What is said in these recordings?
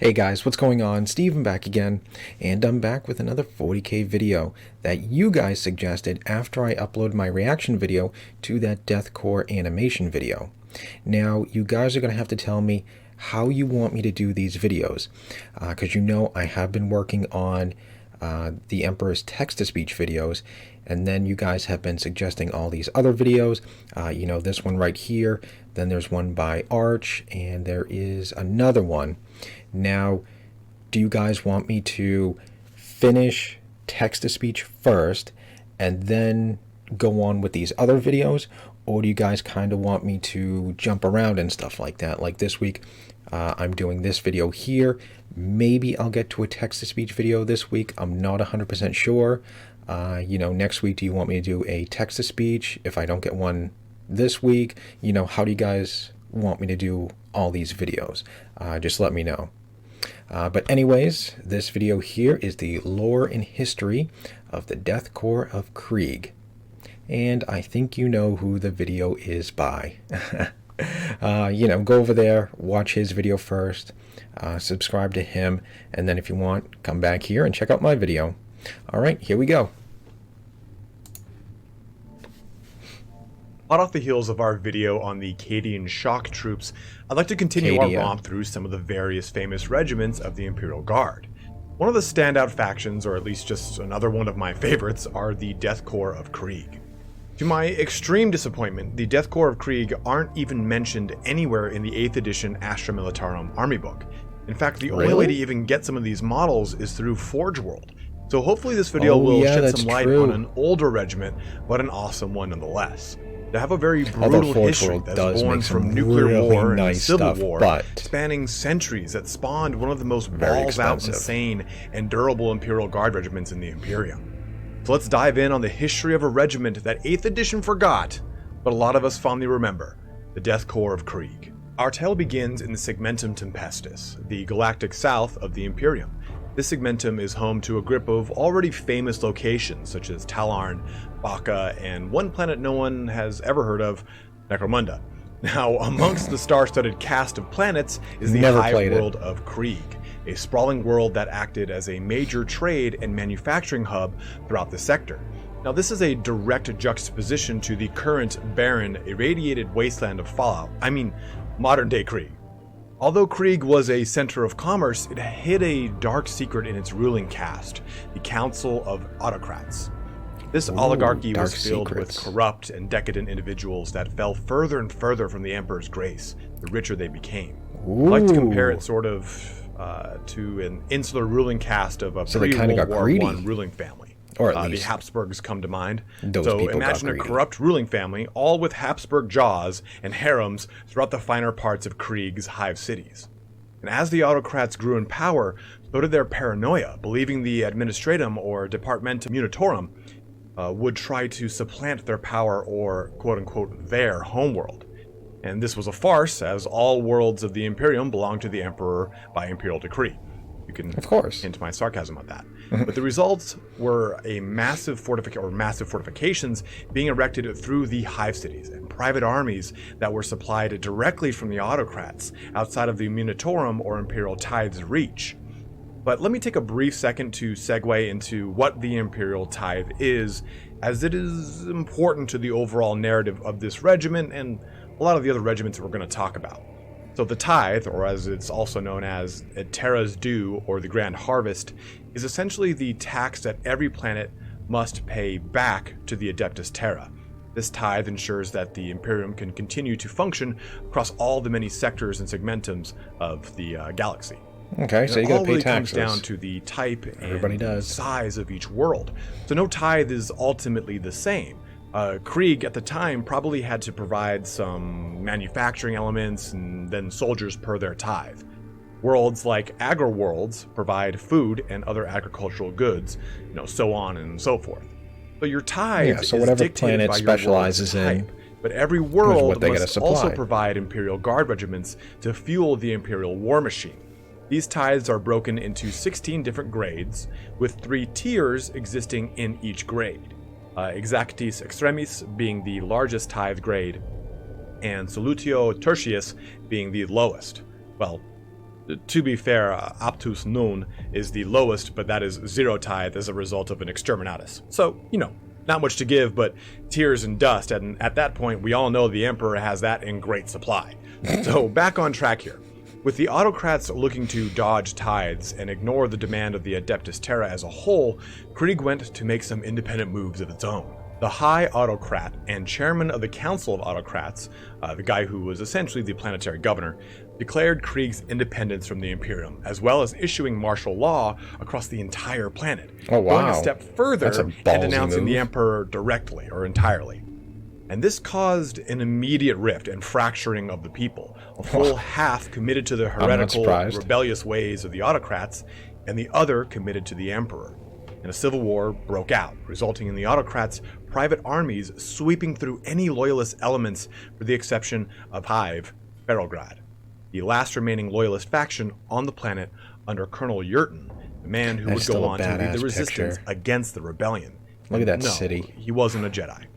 Hey guys, what's going on? Steven back again, and I'm back with another 40k video that you guys suggested after I uploaded my reaction video to that Death Korps animation video. Now, you guys are going to have to tell me how you want me to do these videos, because you know I have been working on the Emperor's text-to-speech videos, and then you guys have been suggesting all these other videos. You know, this one right here, then there's one by Arch, and there is another one. Now, do you guys want me to finish text-to-speech first and then go on with these other videos, or do you guys kind of want me to jump around and stuff like that? Like this week, I'm doing this video here. Maybe I'll get to a text-to-speech video this week. I'm not 100% sure. You know, next week, do you want me to do a text-to-speech if I don't get one this week? You know, how do you guys want me to do all these videos? Just let me know. But anyways, this video here is the lore and history of the Death Korps of Krieg. And I think you know who the video is by. You know, go over there, watch his video first, subscribe to him, and then if you want, come back here and check out my video. All right, here we go. Hot off the heels of our video on the Cadian shock troops, I'd like to continue our romp through some of the various famous regiments of the Imperial Guard. One of the standout factions, or at least just another one of my favorites, are the Death Korps of Krieg. To my extreme disappointment, the Death Korps of Krieg aren't even mentioned anywhere in the 8th edition Astra Militarum army book. In fact, the only way to even get some of these models is through Forge World. So hopefully this video will shed some light on an older regiment, but an awesome one nonetheless. They have a very brutal history that's born from nuclear war and civil war, spanning centuries, that spawned one of the most balls-out insane and durable Imperial Guard regiments in the Imperium. So let's dive in on the history of a regiment that 8th edition forgot, but a lot of us fondly remember, the Death Korps of Krieg. Our tale begins in the Segmentum Tempestus, the galactic south of the Imperium. This segmentum is home to a grip of already famous locations such as Talarn, Baka, and one planet no one has ever heard of, Necromunda. Now, amongst the star-studded cast of planets is the Hive World of Krieg, a sprawling world that acted as a major trade and manufacturing hub throughout the sector. Now, this is a direct juxtaposition to the current barren, irradiated wasteland of Fallout. I mean, modern-day Krieg. Although Krieg was a center of commerce, it hid a dark secret in its ruling caste, the Council of Autocrats. This oligarchy was filled with corrupt and decadent individuals that fell further and further from the Emperor's grace, the richer they became. I like to compare it sort of to an insular ruling caste of a pre-World War I ruling family. Or at least the Habsburgs come to mind. So imagine a corrupt ruling family, all with Habsburg jaws and harems throughout the finer parts of Krieg's hive cities. And as the autocrats grew in power, so did their paranoia, believing the Administratum or Departmentum Munitorum would try to supplant their power or quote-unquote their homeworld. And this was a farce, as all worlds of the Imperium belonged to the Emperor by imperial decree. You can hint my sarcasm on that. But the results were a massive fortifications being erected through the hive cities and private armies that were supplied directly from the autocrats outside of the Munitorum or Imperial Tithe's reach. But let me take a brief second to segue into what the Imperial Tithe is, as it is important to the overall narrative of this regiment and a lot of the other regiments that we're going to talk about. So the Tithe, or as it's also known as Terra's Due or the Grand Harvest, is essentially the tax that every planet must pay back to the Adeptus Terra. This tithe ensures that the Imperium can continue to function across all the many sectors and segmentums of the galaxy. Okay, so you got to pay taxes. It all really comes down to the type and size of each world. So no tithe is ultimately the same. Krieg at the time probably had to provide some manufacturing elements and then soldiers per their tithe. Worlds like agri-worlds provide food and other agricultural goods, you know, so on and so forth. So your tithe is whatever dictated planet by specializes your in, but every world must also provide Imperial Guard regiments to fuel the Imperial war machine. These tithes are broken into 16 different grades, with 3 tiers existing in each grade. Exactis Extremis being the largest tithe grade, and Solutio Tertius being the lowest. Well, To be fair, Aptus Nun is the lowest, but that is 0 tithe as a result of an exterminatus. So, not much to give, but tears and dust, and at that point, we all know the Emperor has that in great supply. So, back on track here. With the autocrats looking to dodge tithes and ignore the demand of the Adeptus Terra as a whole, Krieg went to make some independent moves of its own. The High Autocrat and chairman of the Council of Autocrats, the guy who was essentially the planetary governor, declared Krieg's independence from the Imperium, as well as issuing martial law across the entire planet. Oh, wow. Going a step further and denouncing the Emperor directly or entirely. And this caused an immediate rift and fracturing of the people. A full half committed to the heretical, rebellious ways of the autocrats, and the other committed to the Emperor. And a civil war broke out, resulting in the autocrats' private armies sweeping through any loyalist elements, with the exception of Hive Ferrograd, the last remaining loyalist faction on the planet under Colonel Yurton, the man who would go on to lead the resistance against the rebellion. Look at that city. He wasn't a Jedi.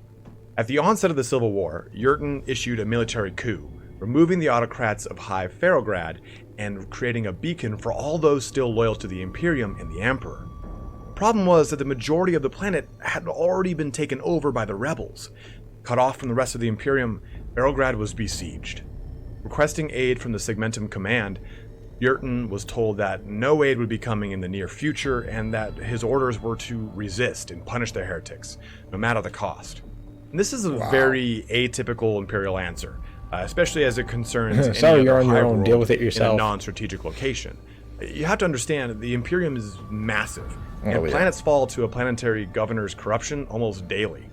At the onset of the Civil War, Yurton issued a military coup, removing the autocrats of High Ferrograd and creating a beacon for all those still loyal to the Imperium and the Emperor. The problem was that the majority of the planet had already been taken over by the rebels. Cut off from the rest of the Imperium, Ferrograd was besieged. Requesting aid from the Segmentum Command, Yurton was told that no aid would be coming in the near future and that his orders were to resist and punish the heretics, no matter the cost. And this is a very atypical Imperial answer, especially as it concerns Sorry, you're on your own. Deal with it yourself. In a non-strategic location. You have to understand, the Imperium is massive, and planets fall to a planetary governor's corruption almost daily.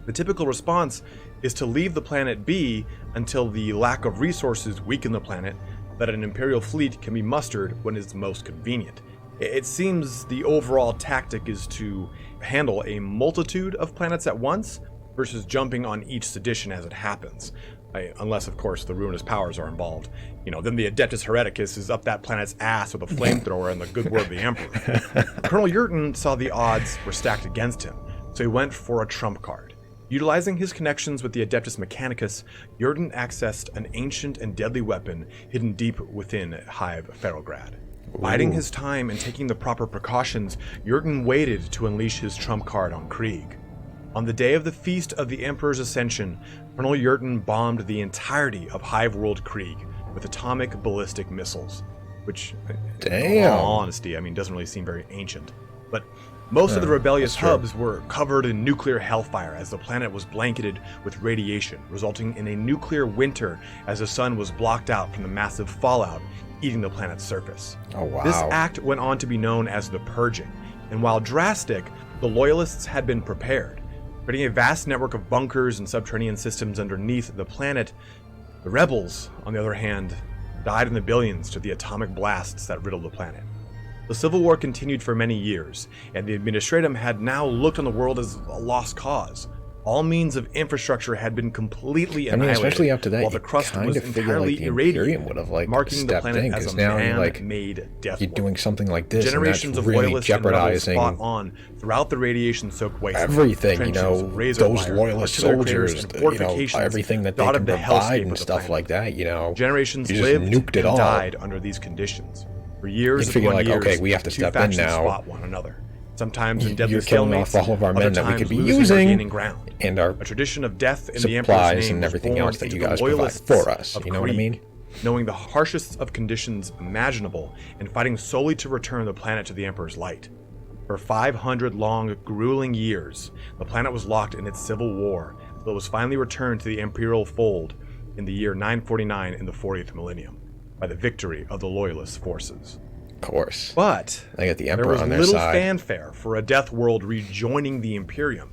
The typical response is to leave the planet be until the lack of resources weaken the planet, that an Imperial fleet can be mustered when it's most convenient. It seems the overall tactic is to handle a multitude of planets at once versus jumping on each sedition as it happens. Unless, of course, the ruinous powers are involved. Then the Adeptus Hereticus is up that planet's ass with a flamethrower and the good word of the Emperor. Colonel Yurton saw the odds were stacked against him, so he went for a trump card. Utilizing his connections with the Adeptus Mechanicus, Yurton accessed an ancient and deadly weapon hidden deep within Hive Ferrograd. Biding his time and taking the proper precautions, Yurton waited to unleash his trump card on Krieg. On the day of the Feast of the Emperor's Ascension, Colonel Yurton bombed the entirety of Hive World Krieg with atomic ballistic missiles, which, in all honesty, doesn't really seem very ancient. But most of the rebellious hubs were covered in nuclear hellfire as the planet was blanketed with radiation, resulting in a nuclear winter as the sun was blocked out from the massive fallout eating the planet's surface. Oh, wow. This act went on to be known as the Purging, and while drastic, the Loyalists had been prepared. Creating a vast network of bunkers and subterranean systems underneath the planet, the rebels, on the other hand, died in the billions to the atomic blasts that riddled the planet. The Civil War continued for many years, and the Administratum had now looked on the world as a lost cause. All means of infrastructure had been completely annihilated, especially after that, while the crust was entirely irradiated, marking the planet as a man-made death. You're doing something like this, generations and that's of really loyalists jeopardizing and rebels fought on throughout the radiation-soaked waste. Everything, those loyalist soldiers, everything that they can provide and stuff like that, Generations lived nuked and died under these conditions. For years upon years, okay, we have to step in now. Fought one another. Sometimes in deadly you're killing stalemates, off all of our men that we could be using, and our a tradition of death in the supplies Emperor's name and everything else that you guys provide for us. You know what I mean? Knowing the harshest of conditions imaginable and fighting solely to return the planet to the Emperor's light. For 500 long, grueling years, the planet was locked in its civil war until it was finally returned to the Imperial fold in the year 949 in the 40th millennium by the victory of the Loyalist forces. Of course. But they got the Emperor there was on their little side. fanfare for a death world rejoining the Imperium.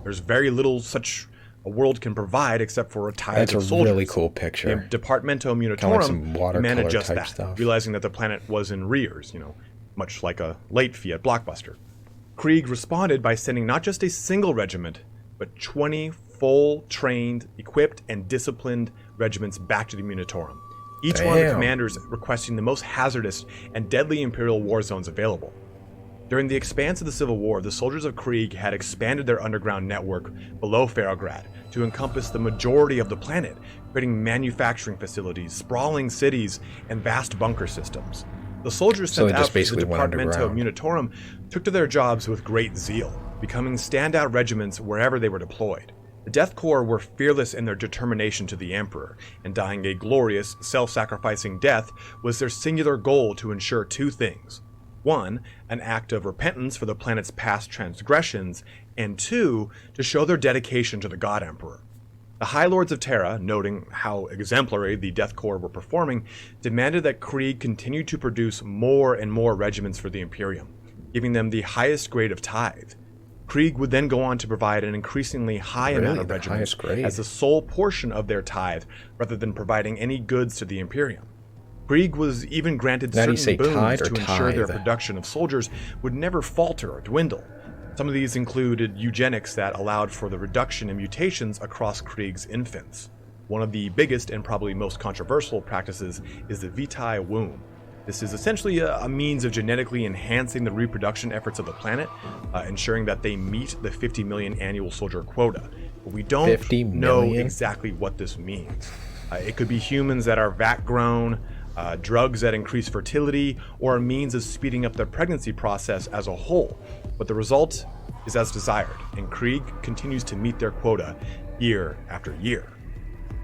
There's very little such a world can provide except for a tide of soldiers. That's a really cool picture. The Departamento Munitorum demanded just that, realizing that the planet was in rears, much like a late fee at Blockbuster. Krieg responded by sending not just a single regiment, but 20 full, trained, equipped, and disciplined regiments back to the Munitorum. Each one of the commanders requesting the most hazardous and deadly Imperial war zones available. During the expanse of the Civil War, the soldiers of Krieg had expanded their underground network below Ferrograd to encompass the majority of the planet, creating manufacturing facilities, sprawling cities, and vast bunker systems. The soldiers sent out to the Departamento Munitorum took to their jobs with great zeal, becoming standout regiments wherever they were deployed. The Death Corps were fearless in their determination to the Emperor, and dying a glorious, self-sacrificing death was their singular goal to ensure two things. One, an act of repentance for the planet's past transgressions, and two, to show their dedication to the God Emperor. The High Lords of Terra, noting how exemplary the Death Corps were performing, demanded that Krieg continue to produce more and more regiments for the Imperium, giving them the highest grade of tithe. Krieg would then go on to provide an increasingly high amount of regiments as the sole portion of their tithe, rather than providing any goods to the Imperium. Krieg was even granted certain boons to ensure their production of soldiers would never falter or dwindle. Some of these included eugenics that allowed for the reduction in mutations across Krieg's infants. One of the biggest and probably most controversial practices is the Vitae womb. This is essentially a means of genetically enhancing the reproduction efforts of the planet, ensuring that they meet the 50 million annual soldier quota. But we don't know exactly what this means. It could be humans that are vat-grown, drugs that increase fertility, or a means of speeding up the pregnancy process as a whole. But the result is as desired, and Krieg continues to meet their quota year after year.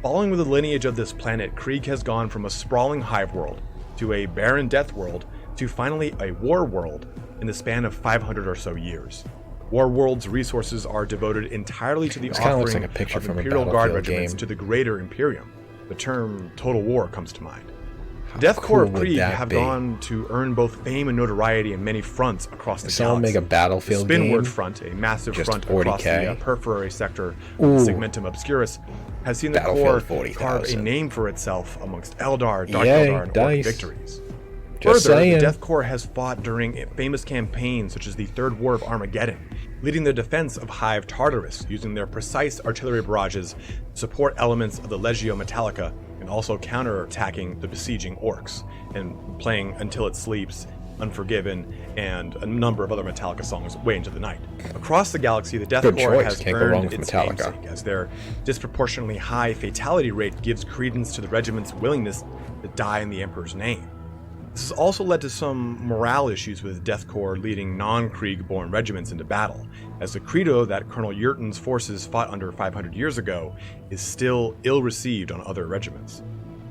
Following with the lineage of this planet, Krieg has gone from a sprawling hive world to a barren death world to finally a war world in the span of 500 or so years. War World's resources are devoted entirely to the offering of Imperial Guard regiments to the greater Imperium. The term Total War comes to mind. The Death Corps of Krieg have gone to earn both fame and notoriety in many fronts across the galaxy. Make a battlefield the Spinward Front, a massive front across the periphery sector of Segmentum Obscurus, has seen the Corps carve a name for itself amongst Eldar, Dark Eldar, and Orc victories. Further, the Death Corps has fought during famous campaigns such as the Third War of Armageddon, leading the defense of Hive Tartarus, using their precise artillery barrages to support elements of the Legio Metallica, and also counter-attacking the besieging orcs, and playing Until It Sleeps, Unforgiven, and a number of other Metallica songs way into the night. Across the galaxy, the Death Corps has earned its namesake, as their disproportionately high fatality rate gives credence to the regiment's willingness to die in the Emperor's name. This has also led to some morale issues with Death Corps leading non-Krieg-born regiments into battle, as the credo that Colonel Yurton's forces fought under 500 years ago is still ill-received on other regiments.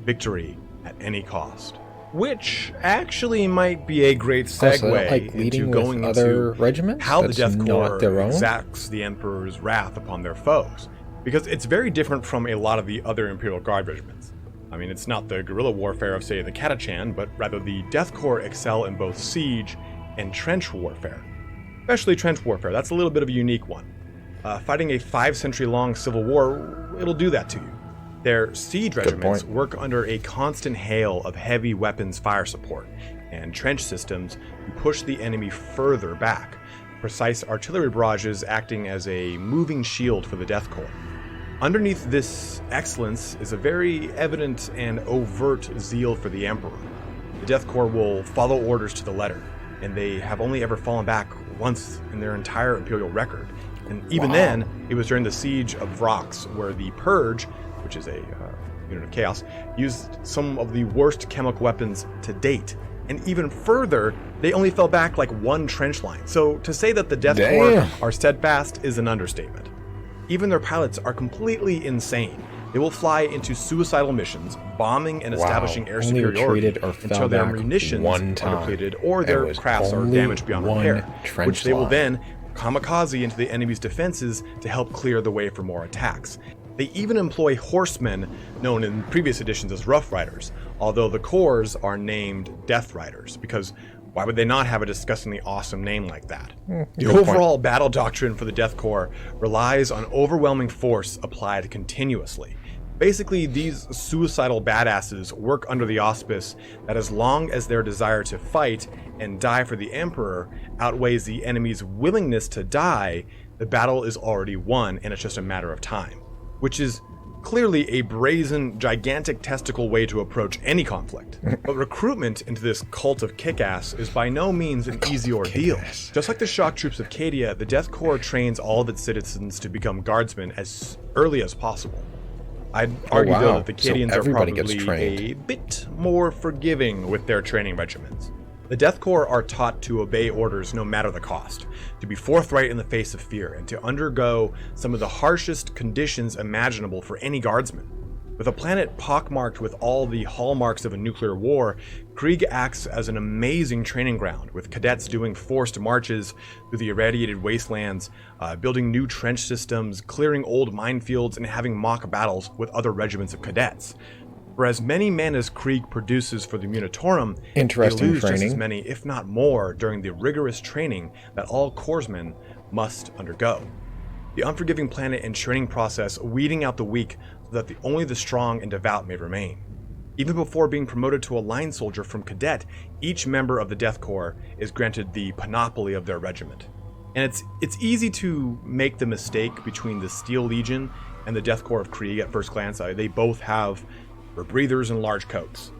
Victory at any cost. Which actually might be a great segue into going into how the Death Corps exacts the Emperor's wrath upon their foes, because it's very different from a lot of the other Imperial Guard regiments. I mean, it's not the guerrilla warfare of, say, the Catachan, but rather the Death Corps excel in both siege and trench warfare. Especially trench warfare, that's a little bit of a unique one. Fighting a 5-century-long civil war, it'll do that to you. Their siege regiments work under a constant hail of heavy weapons fire support, and trench systems to push the enemy further back, precise artillery barrages acting as a moving shield for the Death Corps. Underneath this excellence is a very evident and overt zeal for the Emperor. The Death Corps will follow orders to the letter, and they have only ever fallen back once in their entire Imperial record. And even then, it was during the Siege of Vrox, where the Purge, which is a unit of chaos, used some of the worst chemical weapons to date. And even further, they only fell back like one trench line. So to say that the Death Corps are steadfast is an understatement. Even their pilots are completely insane. They will fly into suicidal missions, bombing and establishing air superiority until their munitions are depleted or their crafts are damaged beyond repair, which they will then kamikaze into the enemy's defenses to help clear the way for more attacks. They even employ horsemen, known in previous editions as Rough Riders, although the corps are named Death Riders, because why would they not have a disgustingly awesome name like that? The overall battle doctrine for the Death Corps relies on overwhelming force applied continuously. Basically, these suicidal badasses work under the auspice that as long as their desire to fight and die for the Emperor outweighs the enemy's willingness to die, the battle is already won and it's just a matter of time. Which is clearly a brazen, gigantic testicle way to approach any conflict. But recruitment into this cult of kick-ass is by no means an easy ordeal. Just like the shock troops of Cadia, the Death Korps trains all of its citizens to become guardsmen as early as possible. I'd argue, though, that the Cadians are probably a bit more forgiving with their training regimens. The Death Korps are taught to obey orders no matter the cost, to be forthright in the face of fear, and to undergo some of the harshest conditions imaginable for any guardsman. With a planet pockmarked with all the hallmarks of a nuclear war, Krieg acts as an amazing training ground, with cadets doing forced marches through the irradiated wastelands, building new trench systems, clearing old minefields, and having mock battles with other regiments of cadets. For as many men as Krieg produces for the Munitorum, they lose just as many, if not more, during the rigorous training that all corpsmen must undergo. The unforgiving planet and training process weeding out the weak so that only the strong and devout may remain. Even before being promoted to a line soldier from cadet, each member of the Death Korps is granted the panoply of their regiment. And it's easy to make the mistake between the Steel Legion and the Death Korps of Krieg at first glance. They both have rebreathers and large coats.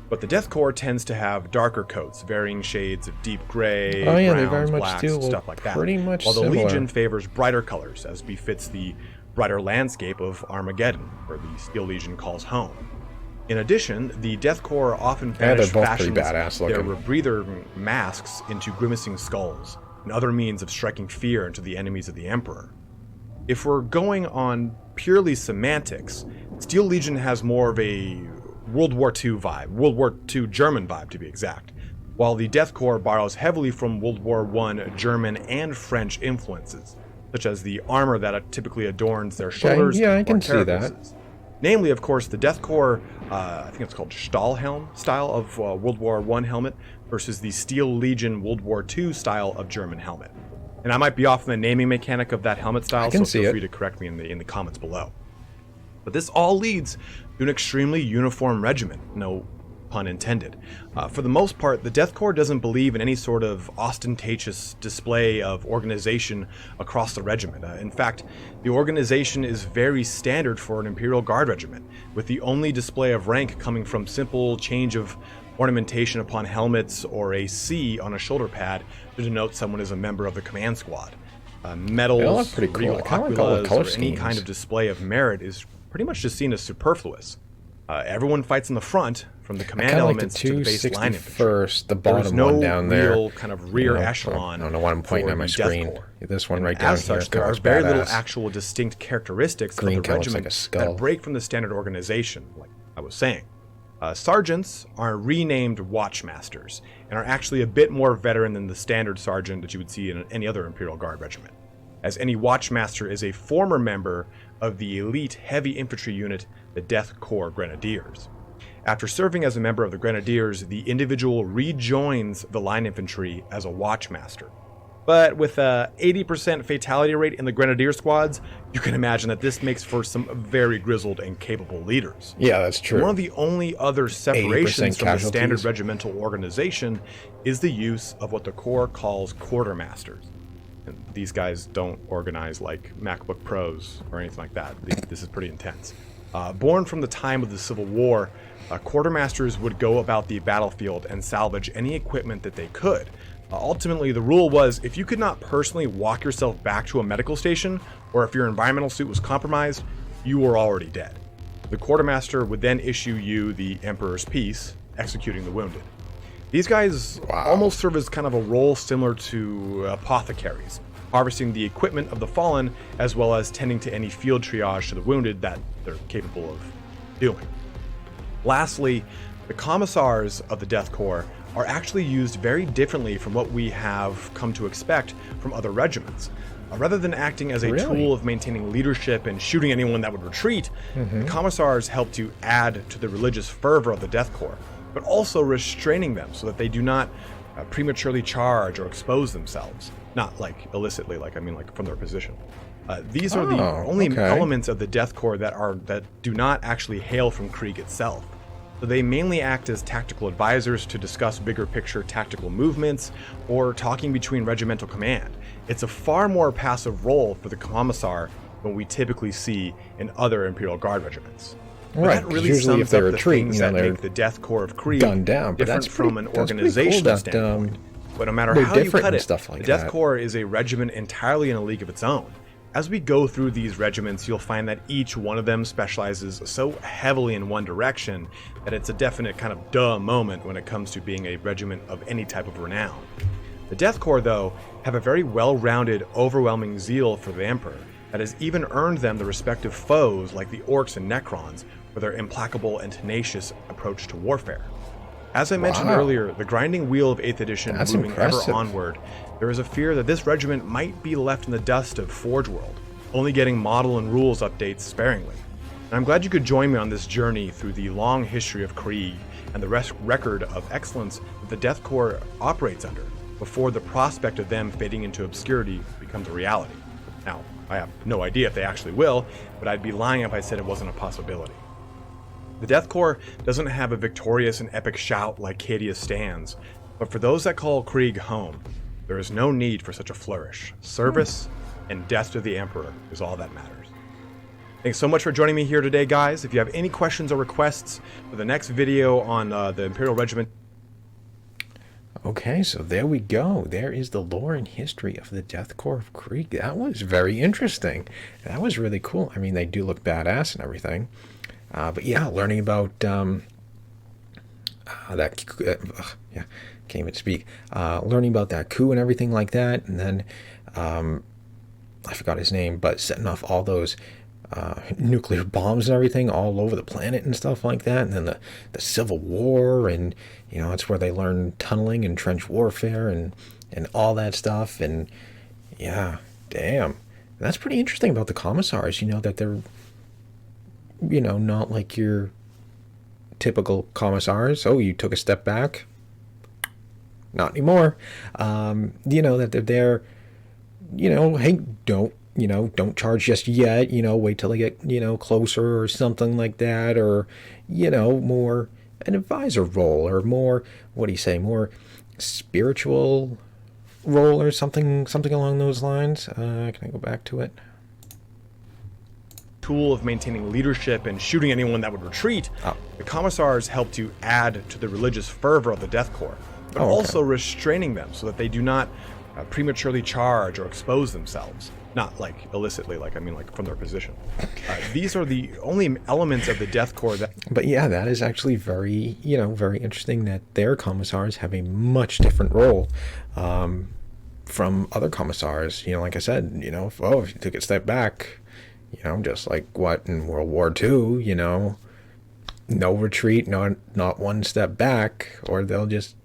But the Death Korps tends to have darker coats, varying shades of deep gray, browns, blacks, stuff like that. While the Legion favors brighter colors, as befits the brighter landscape of Armageddon, where the Steel Legion calls home. In addition, the Death Korps often fashions their rebreather masks into grimacing skulls, and other means of striking fear into the enemies of the Emperor. If we're going on purely semantics, Steel Legion has more of a World War II vibe, World War II German vibe to be exact, while the Death Korps borrows heavily from World War I German and French influences, such as the armor that typically adorns their shoulders. Yeah, I can see that. Namely, of course, the Death Korps, I think it's called Stahlhelm style of World War I helmet versus the Steel Legion World War II style of German helmet. And I might be off in the naming mechanic of that helmet style, so feel free to correct me in the comments below. But this all leads to an extremely uniform regiment, no pun intended. For the most part, the Death Korps doesn't believe in any sort of ostentatious display of organization across the regiment. In fact, the organization is very standard for an Imperial Guard regiment, with the only display of rank coming from simple change of ornamentation upon helmets or a C on a shoulder pad to denote someone is a member of the command squad. Medals, regal aquilas, or any kind of display of merit is pretty much just seen as superfluous. Everyone fights in the front, from the command elements to the base line infantry. The bottom one down there. There's no real kind of rear echelon. I don't know why I'm pointing at my screen. This one right down here. As such, there are very little actual distinct characteristics of the regiment that break from the standard organization, like I was saying. Sergeants are renamed Watchmasters, and are actually a bit more veteran than the standard sergeant that you would see in any other Imperial Guard regiment, as any Watchmaster is a former member of the elite heavy infantry unit, the Death Korps Grenadiers. After serving as a member of the Grenadiers, the individual rejoins the line infantry as a Watchmaster. But with a 80% fatality rate in the Grenadier squads, you can imagine that this makes for some very grizzled and capable leaders. Yeah, that's true. One of the only other separations from the standard regimental organization is the use of what the Corps calls quartermasters. And these guys don't organize like MacBook Pros or anything like that. This is pretty intense. Born from the time of the Civil War, quartermasters would go about the battlefield and salvage any equipment that they could. Ultimately, the rule was if you could not personally walk yourself back to a medical station, or if your environmental suit was compromised, you were already dead. The quartermaster would then issue you the Emperor's Peace, executing the wounded. These guys almost serve as kind of a role similar to apothecaries, harvesting the equipment of the fallen, as well as tending to any field triage to the wounded that they're capable of doing. Lastly, the commissars of the Death Korps are actually used very differently from what we have come to expect from other regiments. Rather than acting as a tool of maintaining leadership and shooting anyone that would retreat, the commissars help to add to the religious fervor of the Death Korps, but also restraining them so that they do not prematurely charge or expose themselves. Not like illicitly, like from their position. These are the only elements of the Death Korps that do not actually hail from Krieg itself. So they mainly act as tactical advisors to discuss bigger picture tactical movements or talking between regimental command. It's a far more passive role for the commissar than we typically see in other Imperial Guard regiments. But Right, that really usually if sums they up the retreat, things you know, that they're make the Death Corps of Krieg gunned down. But different that's pretty, from an that's pretty organizational cool that, standpoint. But no matter they're how you different cut and it, stuff like the Death that. Corps is a regiment entirely in a league of its own. As we go through these regiments, you'll find that each one of them specializes so heavily in one direction that it's a definite kind of duh moment when it comes to being a regiment of any type of renown. The Death Corps, though, have a very well-rounded, overwhelming zeal for the Emperor that has even earned them the respective foes like the Orcs and Necrons for their implacable and tenacious approach to warfare. As I mentioned earlier, the grinding wheel of 8th edition moving ever onward, there is a fear that this regiment might be left in the dust of Forge World, only getting model and rules updates sparingly. And I'm glad you could join me on this journey through the long history of Krieg and the record of excellence that the Death Corps operates under, before the prospect of them fading into obscurity becomes a reality. Now, I have no idea if they actually will, but I'd be lying if I said it wasn't a possibility. The Death Corps doesn't have a victorious and epic shout like Cadia stands, but for those that call Krieg home, there is no need for such a flourish. Service and death to the Emperor is all that matters. Thanks so much for joining me here today, guys. If you have any questions or requests for the next video on the Imperial Regiment. Okay, so there we go. There is the lore and history of the Death Corps of Krieg. That was very interesting. That was really cool. I mean, they do look badass and everything. But yeah, learning about can't even speak. Learning about that coup and everything like that, and then I forgot his name, but setting off all those nuclear bombs and everything all over the planet and stuff like that, and then the Civil War, and you know, it's where they learn tunneling and trench warfare and all that stuff, and yeah, damn, that's pretty interesting about the commissars. You know, that they're, you know, not like your typical commissars. Oh, you took a step back? Not anymore. You know, that they're there, you know, hey, don't charge just yet, you know, wait till they get, you know, closer or something like that, or, you know, more an advisor role, or more, what do you say, more spiritual role or something along those lines. Can I go back to it? Tool of maintaining leadership and shooting anyone that would retreat, the commissars help to add to the religious fervor of the Death Corps, but also restraining them so that they do not prematurely charge or expose themselves. Not like illicitly, like I mean like from their position. These are the only elements of the Death Corps that... But yeah, that is actually very, you know, very interesting that their commissars have a much different role from other commissars. You know, like I said, you know, if you took a step back, you know, just like what in World War II, you know, no retreat, not one step back, or they'll just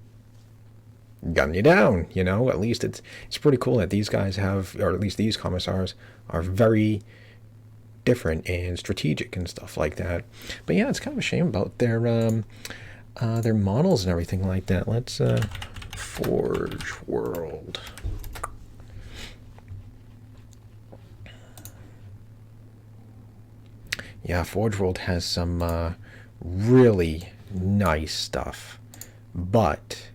gun you down. You know, at least it's pretty cool that these guys have, or at least these commissars are very different and strategic and stuff like that. But yeah, it's kind of a shame about their models and everything like that. Let's Forge World. Yeah, Forge World has some really nice stuff, but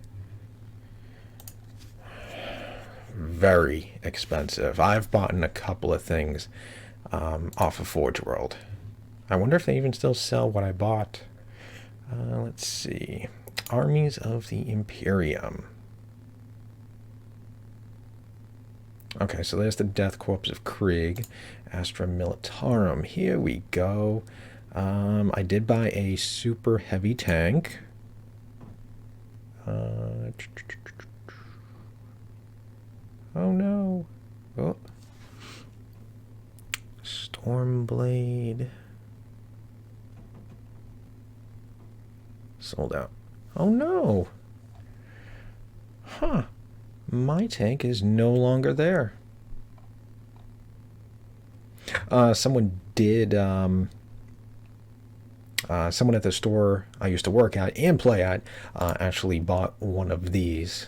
very expensive. I've bought a couple of things off of Forge World. I wonder if they even still sell what I bought. Let's see. Armies of the Imperium. Okay, so there's the Death Corps of Krieg, Astra Militarum. Here we go. I did buy a super heavy tank. Oh no. Oh. Stormblade. Sold out. Oh no. Huh. My tank is no longer there. Someone at the store I used to work at and play at actually bought one of these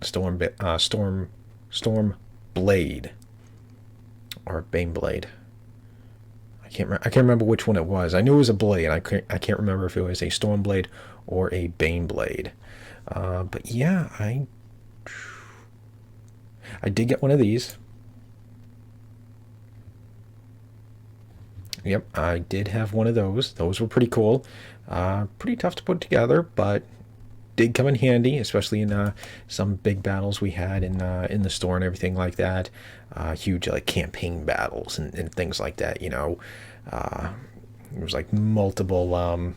Storm Blade or Bane Blade. I can't remember which one it was. I knew it was a blade. I can't remember if it was a Storm Blade or a Bane Blade. But yeah, I did get one of these. Yep, I did have one of those. Those were pretty cool. Pretty tough to put together, but did come in handy, especially in some big battles we had in the store and everything like that. Huge like campaign battles and things like that. You know, there was like multiple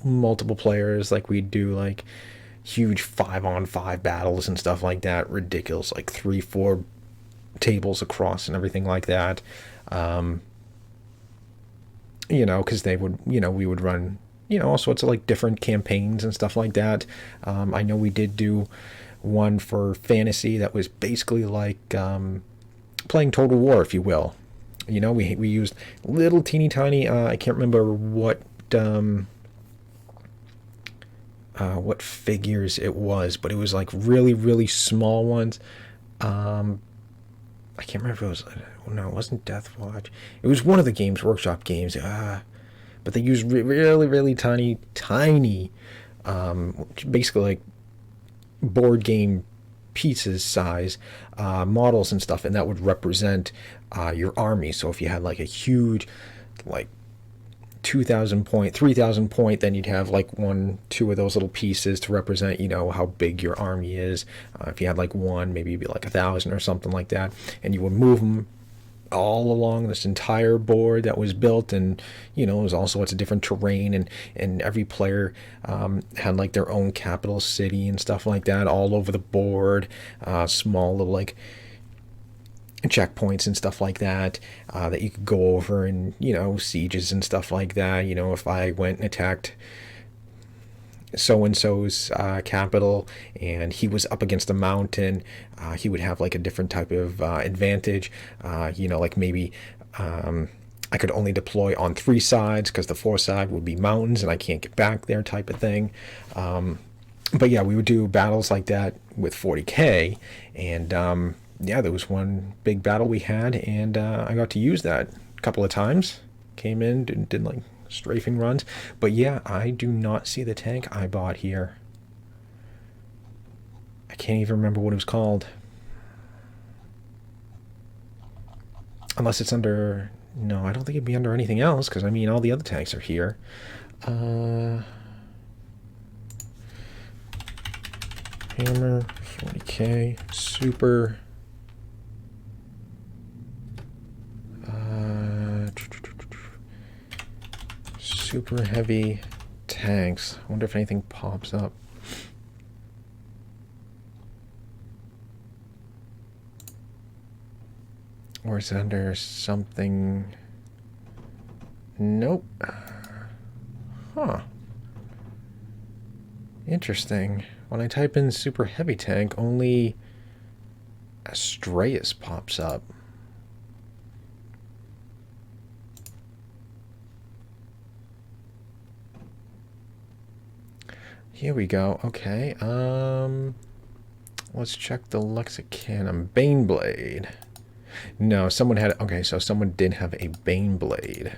multiple players. Like we'd do like huge 5-on-5 battles and stuff like that. Ridiculous, like 3-4 tables across and everything like that. Because they would, we would run, all sorts of like different campaigns and stuff like that. I know we did do one for fantasy that was basically like playing Total War, if you will. We used little teeny tiny, I can't remember what figures it was, but it was like really, really small ones. I can't remember if it was, no, it wasn't Death Watch. It was one of the Games Workshop games. But they used really, really tiny, basically like board game pieces size models and stuff, and that would represent your army. So if you had like a huge, like 2,000 point, 3,000 point, then you'd have like 1-2 of those little pieces to represent, how big your army is. If you had like one, maybe it'd be like 1,000 or something like that, and you would move them all along this entire board that was built. And it was all sorts of different terrain, and every player had like their own capital city and stuff like that all over the board. Small little like checkpoints and stuff like that that you could go over, and sieges and stuff like that. If I went and attacked so and so's capital and he was up against a mountain, he would have like a different type of advantage. Like maybe I could only deploy on 3 sides because the 4th side would be mountains and I can't get back there, type of thing. But yeah, we would do battles like that with 40K, and yeah, there was one big battle we had, and I got to use that a couple of times. Came in, did like strafing runs. But yeah, I do not see the tank I bought here. I can't even remember what it was called. Unless it's under... No, I don't think it'd be under anything else, because I mean, all the other tanks are here. Hammer, 40K, super... super heavy tanks. I wonder if anything pops up. Or is it under something? Nope. Huh. Interesting. When I type in super heavy tank, only Astreus pops up. Here we go. Okay. Let's check the Lexicanum. Baneblade. No, someone had... Okay, so someone did have a Baneblade.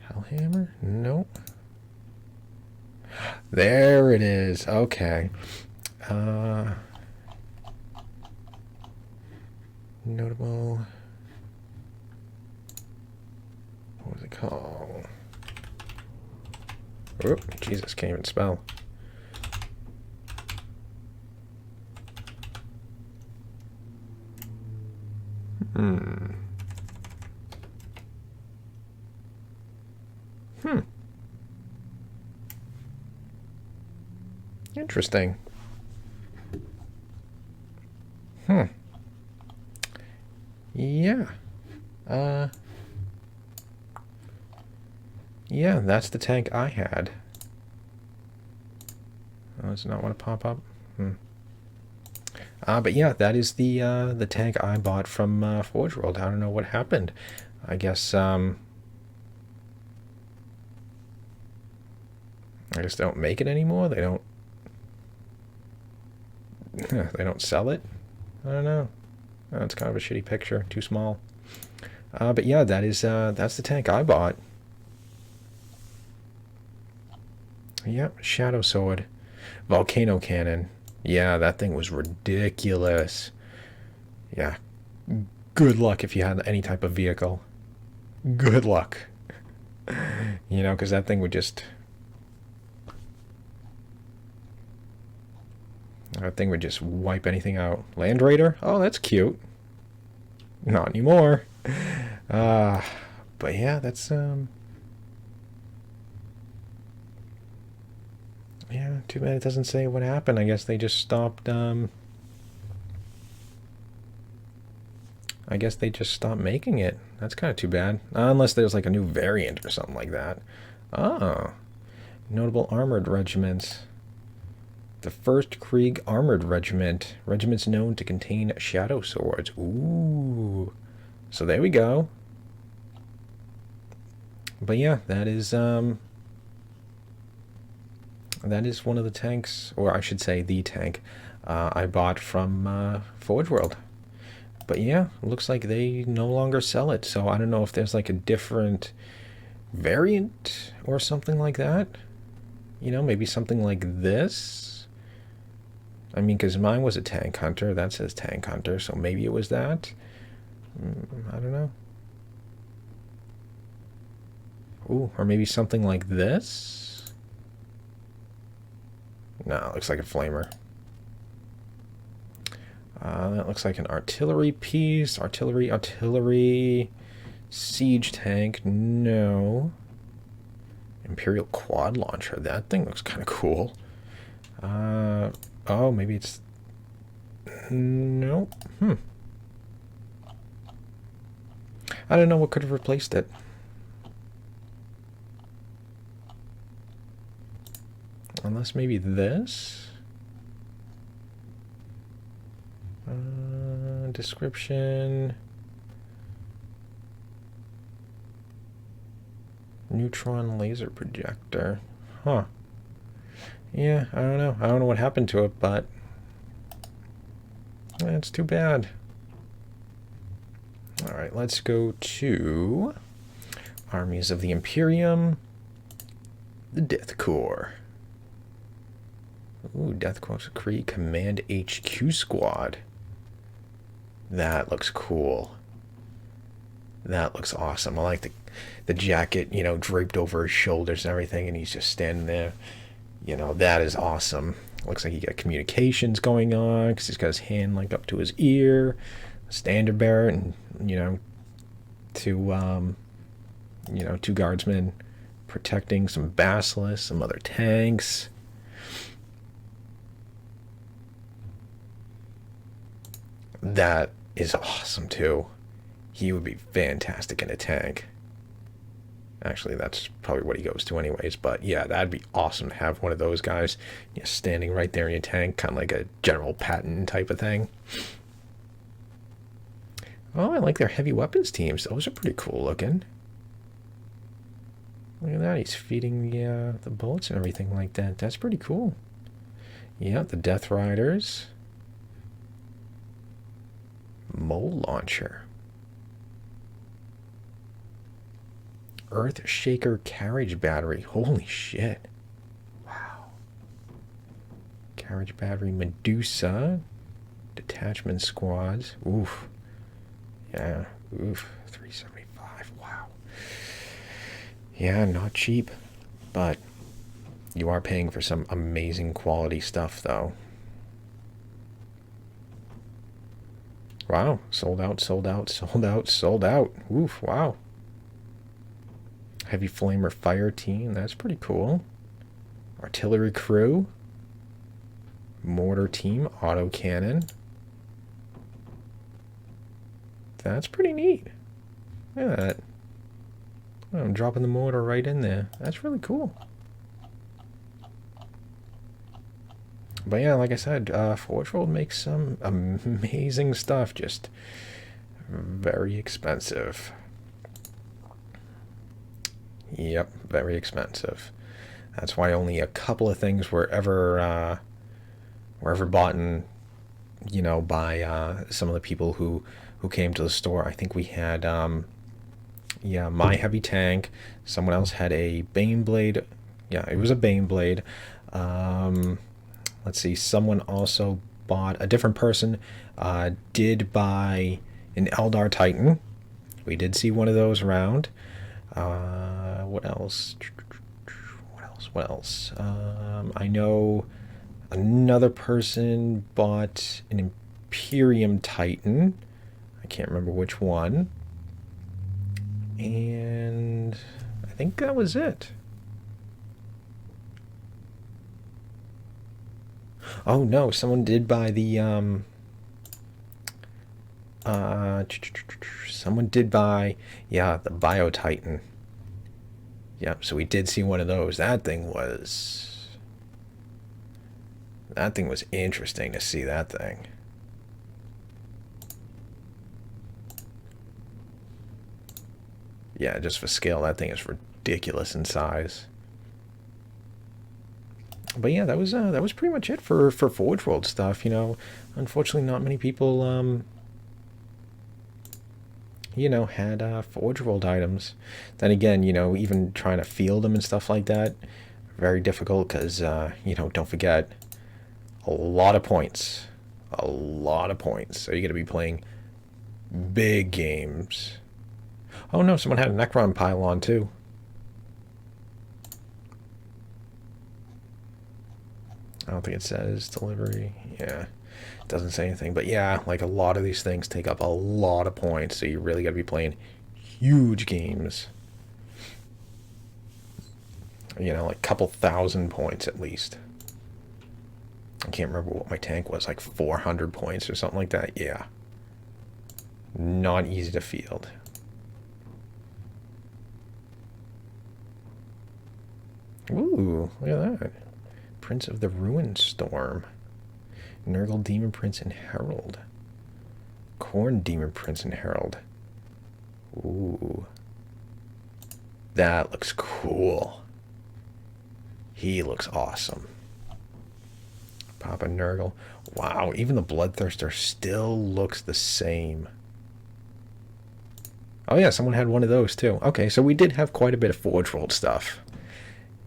Hellhammer? Nope. There it is. Okay. Notable... What was it called? Oh, Jesus, can't even spell. Interesting. Yeah. Yeah, that's the tank I had. Oh, does it not want to pop up? But yeah, that is the tank I bought from Forge World. I don't know what happened. I guess they don't make it anymore. They don't. They don't sell it. I don't know. Oh, it's kind of a shitty picture. Too small. But yeah, that's the tank I bought. Yep, Shadow Sword. Volcano Cannon. Yeah, that thing was ridiculous. Yeah, good luck if you had any type of vehicle. Good luck. You know, because that thing would just... That thing would just wipe anything out. Land Raider? Oh, that's cute. Not anymore. Uh, but yeah, that's... Yeah, too bad it doesn't say what happened. I guess they just stopped... I guess they just stopped making it. That's kind of too bad. Unless there's like a new variant or something like that. Oh. Notable armored regiments. The 1st Krieg Armored Regiment. Regiments known to contain shadow swords. Ooh. So there we go. But yeah, that is one of the tanks, or I should say the tank, I bought from Forge World. But yeah, looks like they no longer sell it. So I don't know if there's like a different variant or something like that. You know, maybe something like this. I mean, because mine was a Tank Hunter. That says Tank Hunter, so maybe it was that. I don't know. Ooh, or maybe something like this. No, it looks like a flamer. That looks like an artillery piece. Artillery. Siege tank. No. Imperial quad launcher. That thing looks kind of cool. Oh, maybe it's... Nope. I don't know what could have replaced it. Unless maybe this? Description. Neutron laser projector. Huh. Yeah, I don't know. I don't know what happened to it, but that's too bad. Alright, let's go to Armies of the Imperium. The Death Corps. Ooh, Death Corps Krieg Command HQ Squad. That looks cool. That looks awesome. I like the jacket, you know, draped over his shoulders and everything, and he's just standing there. You know, that is awesome. Looks like he got communications going on because he's got his hand like up to his ear, standard bearer, and two guardsmen protecting some basilisks, some other tanks. That is awesome too. He would be fantastic in a tank. Actually, that's probably what he goes to anyways. But yeah, that'd be awesome to have one of those guys standing right there in your tank, kind of like a General Patton type of thing. Oh, I like their heavy weapons teams. Those are pretty cool looking. Look at that. He's feeding the bullets and everything like that. That's pretty cool. Yeah, the Death Riders. Mole Launcher. Earth Shaker Carriage Battery. Holy shit. Wow. Carriage Battery Medusa. Detachment Squads. Oof. Yeah. Oof. 375. Wow. Yeah, not cheap. But you are paying for some amazing quality stuff, though. Wow. Sold out, sold out, sold out, sold out. Oof. Wow. Heavy Flamer Fire Team. That's pretty cool. Artillery Crew. Mortar Team. Autocannon. That's pretty neat. Look at that. Oh, I'm dropping the mortar right in there. That's really cool. But yeah, like I said, Forge World makes some amazing stuff. Just very expensive. Yep, very expensive. That's why only a couple of things were ever bought in, by some of the people who came to the store. I think we had my heavy tank. Someone else had a Baneblade. Yeah, it was a Baneblade. Let's see, someone also bought, a different person did buy an Eldar Titan. We did see one of those around. What else? What else? I know another person bought an Imperium Titan. I can't remember which one. And I think that was it. Oh no, someone did buy the someone did buy, yeah, the Bio Titan. Yep, so we did see one of those. That thing was interesting to see that thing. Yeah, just for scale, that thing is ridiculous in size. But yeah, that was pretty much it for Forge World stuff. You know, unfortunately, not many people you know, had Forge World items. Then again, you know, even trying to field them and stuff like that, very difficult because you know, don't forget, a lot of points, a lot of points. So you're gonna be playing big games. Oh no, someone had a Necron pylon too. I don't think it says delivery. Yeah, it doesn't say anything. But yeah, like a lot of these things take up a lot of points, so you really got to be playing huge games. You know, like a couple thousand points at least. I can't remember what my tank was, like 400 points or something like that. Yeah. Not easy to field. Ooh, look at that. Prince of the Ruined Storm. Nurgle Demon Prince and Herald. Khorne Demon Prince and Herald. Ooh. That looks cool. He looks awesome. Papa Nurgle. Wow, even the Bloodthirster still looks the same. Oh yeah, someone had one of those too. Okay, so we did have quite a bit of Forge World stuff.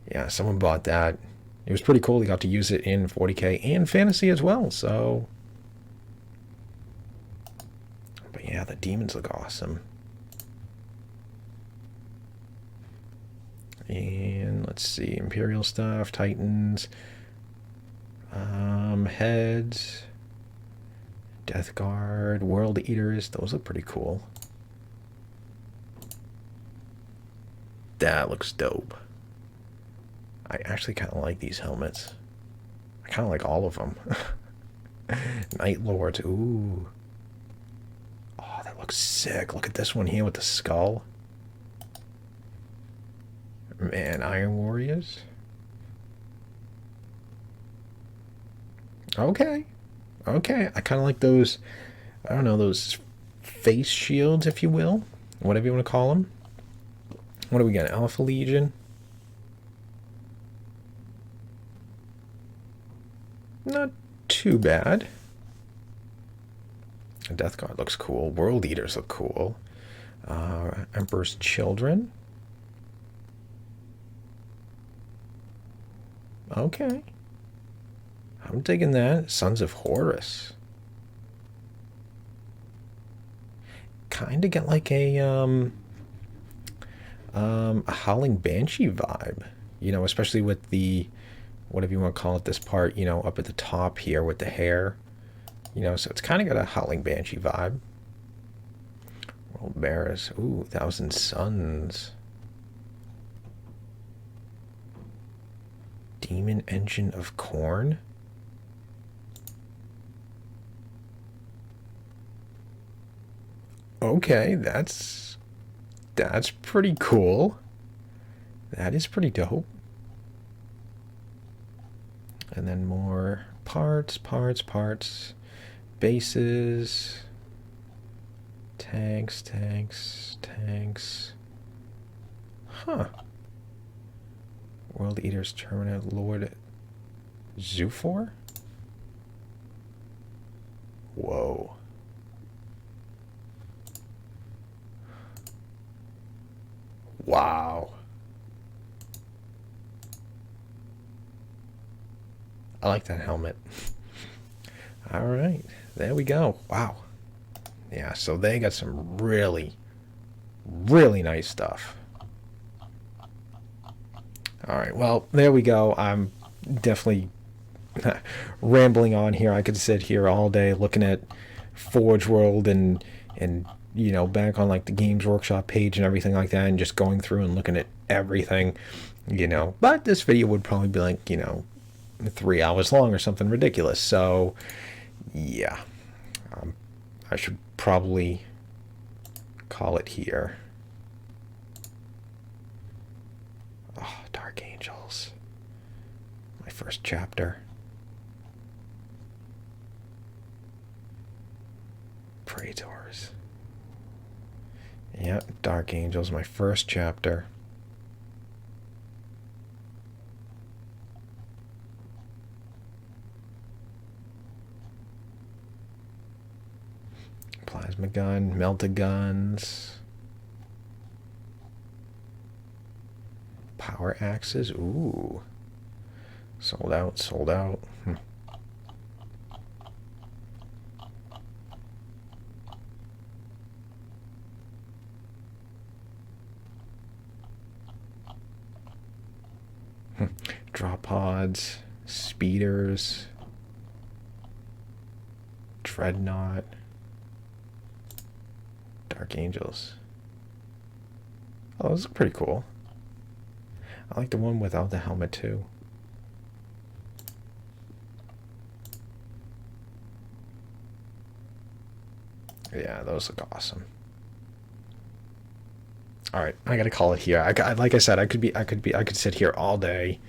Yeah, someone bought that. It was pretty cool. They got to use it in 40k and fantasy as well, so... But yeah, the demons look awesome. And let's see, Imperial stuff, Titans, heads, Death Guard, World Eaters. Those look pretty cool. That looks dope. I actually kind of like these helmets. I kind of like all of them. Night Lords, ooh. Oh, that looks sick. Look at this one here with the skull. Man, Iron Warriors. Okay. Okay, I kind of like those, I don't know, those face shields, if you will. Whatever you want to call them. What do we got? Alpha Legion. Not too bad. Death Guard looks cool. World Eaters look cool. Emperor's Children. Okay. I'm digging that. Sons of Horus. Kind of get like a Howling Banshee vibe. You know, especially with the, whatever you want to call it, this part, you know, up at the top here with the hair. You know, so it's kind of got a Howling Banshee vibe. World Bearers. Ooh, Thousand Suns. Demon Engine of Khorne. Okay, that's pretty cool. That is pretty dope. And then more parts, bases, tanks. Huh. World Eaters Terminator Lord Zufor? Whoa. Wow. I like that helmet. All right, there we go. Wow. Yeah, so they got some really, really nice stuff. All right, well, there we go. I'm definitely rambling on here. I could sit here all day looking at Forge World and you know, back on like the Games Workshop page and everything like that, and just going through and looking at everything, you know. But this video would probably be like, you know, 3 hours long or something ridiculous. So yeah, I should probably call it here. Oh, Dark Angels, my first chapter. Praetors. Yeah, Dark Angels, my first chapter. Plasma gun, melted guns, power axes. Ooh, sold out, sold out. Drop pods, speeders, dreadnought, Dark Angels. Oh, those look pretty cool. I like the one without the helmet too. Yeah, those look awesome. All right, I gotta call it here. Like I said, I could sit here all day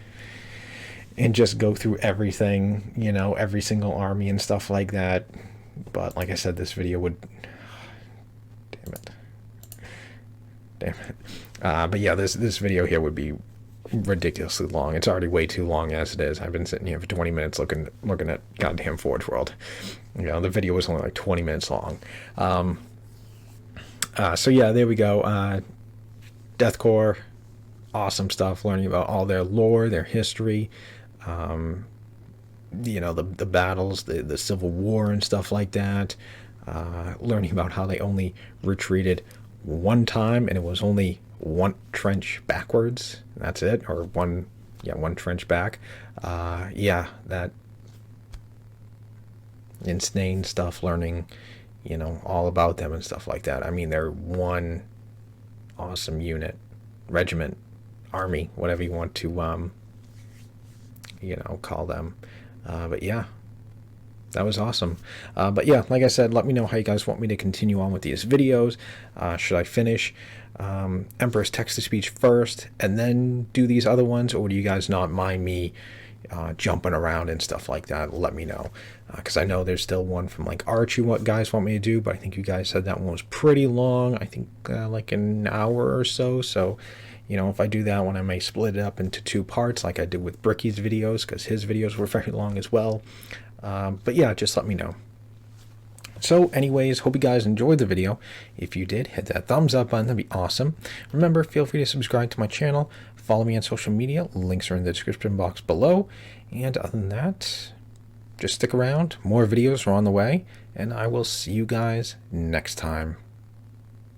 and just go through everything, you know, every single army and stuff like that. But like I said, this video would, damn it. But yeah, this video here would be ridiculously long. It's already way too long as it is. I've been sitting here for 20 minutes looking at goddamn Forge World. You know, the video was only like 20 minutes long. So yeah, there we go. Death Korps, awesome stuff. Learning about all their lore, their history, you know, the battles, the Civil War and stuff like that. Learning about how they only retreated one time, and it was only one trench backwards. That's it, or one trench back. Yeah, that insane stuff. Learning, you know, all about them and stuff like that. I mean, they're one awesome unit, regiment, army, whatever you want to you know, call them. But yeah, that was awesome. But yeah, like I said, let me know how you guys want me to continue on with these videos. Should I finish Emperor's Text-to-Speech first and then do these other ones, or do you guys not mind me jumping around and stuff like that? Let me know, because I know there's still one from like Archie what guys want me to do, but I think you guys said that one was pretty long. I think like an hour or so. So, you know, if I do that one, I may split it up into 2 parts like I did with Bricky's videos, because his videos were very long as well. But yeah, just let me know. So anyways, hope you guys enjoyed the video. If you did, hit that thumbs up button, that'd be awesome. Remember, feel free to subscribe to my channel, follow me on social media, links are in the description box below. And other than that, just stick around, more videos are on the way, and I will see you guys next time.